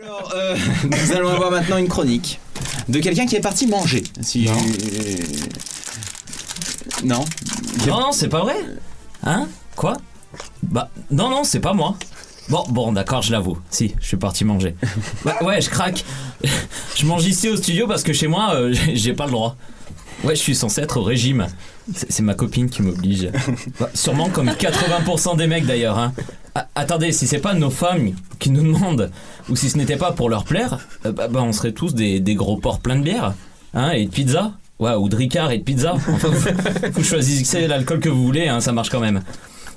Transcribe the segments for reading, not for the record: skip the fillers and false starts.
Alors, nous allons avoir maintenant une chronique de quelqu'un qui est parti manger. Non. Non, c'est pas vrai. Hein? Quoi? Bah, non, c'est pas moi. Bon, d'accord, je l'avoue. Si, je suis parti manger. Bah, ouais, je craque. Je mange ici au studio parce que chez moi, j'ai pas le droit. Ouais, je suis censé être au régime. C'est ma copine qui m'oblige. Bah, sûrement comme 80% des mecs d'ailleurs. Hein. Attendez, si c'est pas nos femmes qui nous demandent, ou si ce n'était pas pour leur plaire, on serait tous des gros porcs pleins de bière, hein, et de pizza. Ouais, ou de Ricard et de pizza. Enfin, vous choisissez l'alcool que vous voulez, hein, ça marche quand même.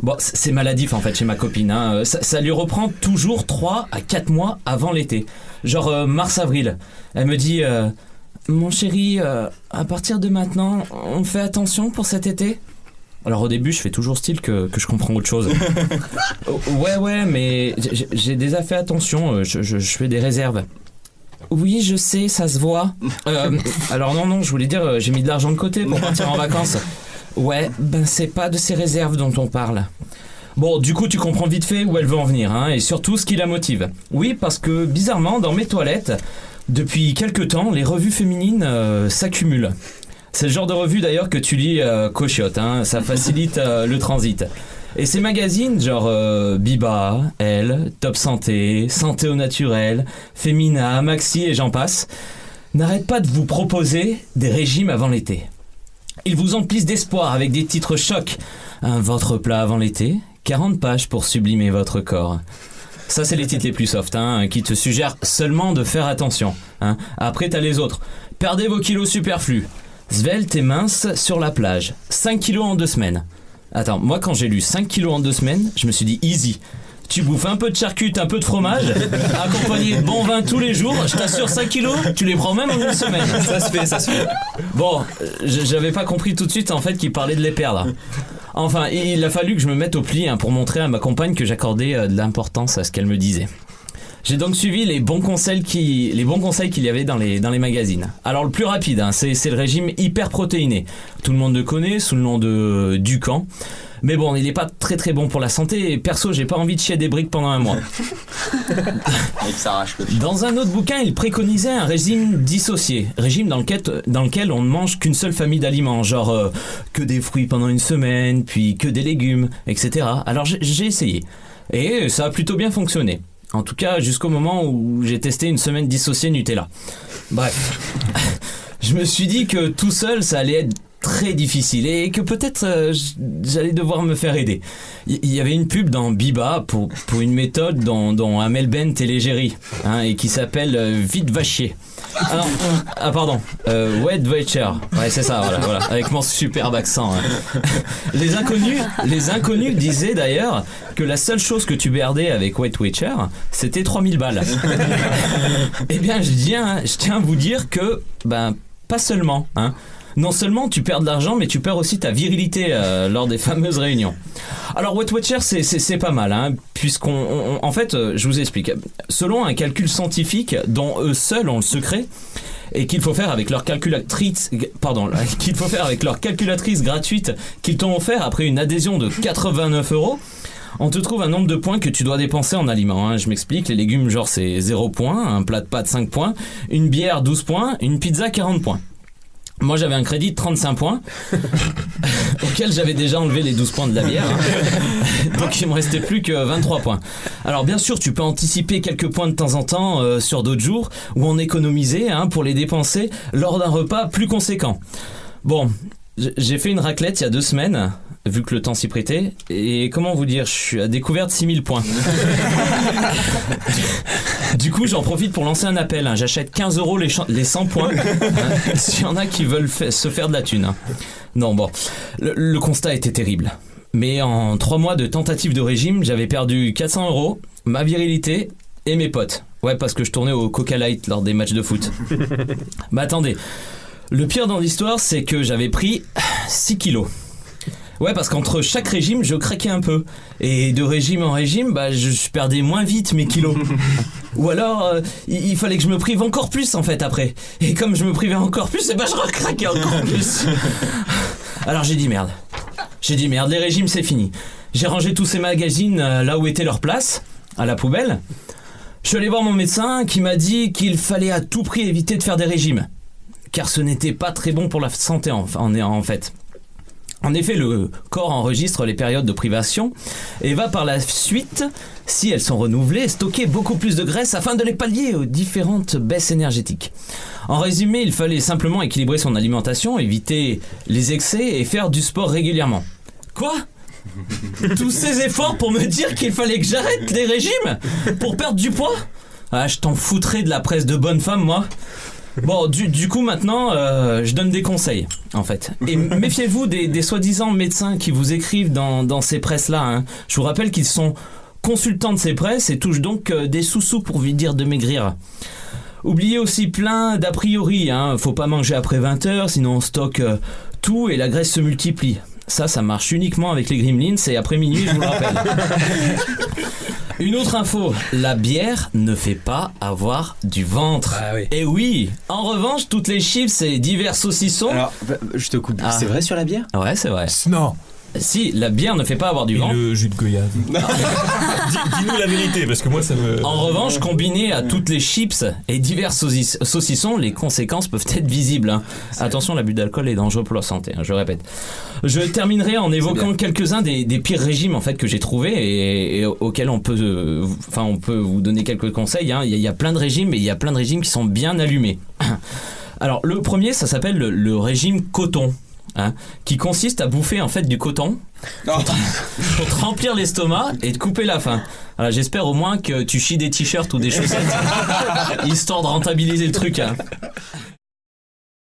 Bon, c'est maladif en fait chez ma copine. Hein. Ça lui reprend toujours 3 à 4 mois avant l'été. Genre mars-avril. Elle me dit mon chéri, à partir de maintenant, on fait attention pour cet été. Alors au début, je fais toujours style que je comprends autre chose. Ouais, mais j'ai déjà fait attention, je fais des réserves. Oui, je sais, ça se voit. Alors non, je voulais dire, j'ai mis de l'argent de côté pour partir en vacances. Ouais, c'est pas de ces réserves dont on parle. Bon, du coup, tu comprends vite fait où elle veut en venir, hein, et surtout ce qui la motive. Oui, parce que bizarrement, dans mes toilettes, depuis quelques temps, les revues féminines s'accumulent. C'est le genre de revue d'ailleurs que tu lis cochiote, hein, ça facilite le transit. Et ces magazines genre Biba, Elle, Top Santé, Santé au naturel, Femina, Maxi et j'en passe, n'arrêtent pas de vous proposer des régimes avant l'été. Ils vous emplissent d'espoir avec des titres chocs. Un ventre plat avant l'été, 40 pages pour sublimer votre corps. Ça, c'est les titres les plus soft, hein, qui te suggèrent seulement de faire attention. Hein. Après, t'as les autres. Perdez vos kilos superflus. Svelte et mince sur la plage. 5 kilos en 2 semaines. Attends, moi quand j'ai lu 5 kilos en 2 semaines, je me suis dit easy. Tu bouffes un peu de charcute, un peu de fromage, accompagné de bon vin tous les jours, je t'assure 5 kilos, tu les prends même en 1 semaine. Ça se fait. Bon, j'avais pas compris tout de suite en fait qu'il parlait de les perdre. Enfin, il a fallu que je me mette au pli pour montrer à ma compagne que j'accordais de l'importance à ce qu'elle me disait. J'ai donc suivi les bons conseils qu'il y avait dans les magazines. Alors le plus rapide, hein, c'est le régime hyper protéiné. Tout le monde le connaît sous le nom de Ducan. Mais bon, il n'est pas très très bon pour la santé et perso, j'ai pas envie de chier des briques pendant un mois. Dans un autre bouquin, il préconisait un régime dissocié. Régime dans lequel on ne mange qu'une seule famille d'aliments, genre que des fruits pendant 1 semaine, puis que des légumes, etc. Alors j'ai essayé. Et ça a plutôt bien fonctionné. En tout cas, jusqu'au moment où j'ai testé 1 semaine dissociée Nutella. Bref, je me suis dit que tout seul, ça allait être très difficile et que peut-être j'allais devoir me faire aider. Il y avait une pub dans Biba pour une méthode dont Amel Bent est l'égérie, hein, et qui s'appelle Vite Vachier. Pardon, Wet Watcher. Ouais, c'est ça, voilà, avec mon superbe accent. Hein. Les inconnus disaient d'ailleurs que la seule chose que tu perdais avec Wet Watcher, c'était 3000 balles. Eh bien, je tiens à vous dire que, pas seulement, hein. Non seulement tu perds de l'argent, mais tu perds aussi ta virilité lors des fameuses réunions. Alors Weight Watcher, c'est pas mal, hein, en fait, je vous explique. Selon un calcul scientifique dont eux seuls ont le secret, et qu'il faut faire avec leur calculatrice gratuite qu'ils t'ont offert après une adhésion de 89 €, on te trouve un nombre de points que tu dois dépenser en aliments. Hein. Je m'explique, les légumes, genre c'est 0 points, un plat de pâtes 5 points, une bière 12 points, une pizza 40 points. Moi j'avais un crédit de 35 points auquel j'avais déjà enlevé les 12 points de la bière, hein. Donc il me restait plus que 23 points. Alors bien sûr tu peux anticiper quelques points de temps en temps sur d'autres jours ou en économiser, hein, pour les dépenser lors d'un repas plus conséquent. Bon, j'ai fait une raclette il y a 2 semaines, vu que le temps s'y prêtait, et comment vous dire, je suis à découvert de 6000 points. Du coup, j'en profite pour lancer un appel, hein. J'achète 15 € les 100 points, hein, s'il y en a qui veulent se faire de la thune. Hein. Non, bon, le constat était terrible. Mais en 3 mois de tentative de régime, j'avais perdu 400 €, ma virilité et mes potes. Ouais, parce que je tournais au Coca Light lors des matchs de foot. Attendez, le pire dans l'histoire, c'est que j'avais pris 6 kilos. Ouais, parce qu'entre chaque régime, je craquais un peu. Et de régime en régime, je perdais moins vite mes kilos. Ou alors, il fallait que je me prive encore plus, en fait, après. Et comme je me privais encore plus, je recraquais encore plus. Alors j'ai dit merde, les régimes, c'est fini. J'ai rangé tous ces magazines là où était leur place, à la poubelle. Je suis allé voir mon médecin qui m'a dit qu'il fallait à tout prix éviter de faire des régimes, car ce n'était pas très bon pour la santé en fait. En effet, le corps enregistre les périodes de privation et va par la suite, si elles sont renouvelées, stocker beaucoup plus de graisse afin de les pallier aux différentes baisses énergétiques. En résumé, il fallait simplement équilibrer son alimentation, éviter les excès et faire du sport régulièrement. Quoi ? Tous ces efforts pour me dire qu'il fallait que j'arrête les régimes pour perdre du poids ? Ah, je t'en foutrais de la presse de bonne femme, moi. Bon, du coup, maintenant, je donne des conseils, en fait. Et méfiez-vous des soi-disant médecins qui vous écrivent dans ces presses-là. Hein. Je vous rappelle qu'ils sont consultants de ces presses et touchent donc des sous-sous pour vous dire de maigrir. Oubliez aussi plein d'a priori. Hein. Faut pas manger après 20h, sinon on stocke tout et la graisse se multiplie. Ça marche uniquement avec les Gremlins et après minuit, je vous le rappelle. Une autre info, la bière ne fait pas avoir du ventre. Ah oui. Et oui, en revanche, toutes les chips et divers saucissons... Alors, je te coupe. Ah. C'est vrai sur la bière ? Ouais, c'est vrai. Non. Si, la bière ne fait pas avoir du Et ventre. le jus de goyave. Dis-nous la vérité, parce que moi, ça me... En revanche, combiné à toutes les chips et divers saucissons, les conséquences peuvent être visibles. Hein. Attention, l'abus d'alcool est dangereux pour la santé, hein, je répète. Je terminerai en évoquant quelques-uns des pires régimes en fait que j'ai trouvés et auxquels on peut vous donner quelques conseils. Hein. Il y a plein de régimes et il y a plein de régimes qui sont bien allumés. Alors, le premier, ça s'appelle le régime coton. Hein, qui consiste à bouffer en fait du coton pour te remplir l'estomac et te couper la faim. Alors j'espère au moins que tu chies des t-shirts ou des chaussettes histoire de rentabiliser le truc. Hein.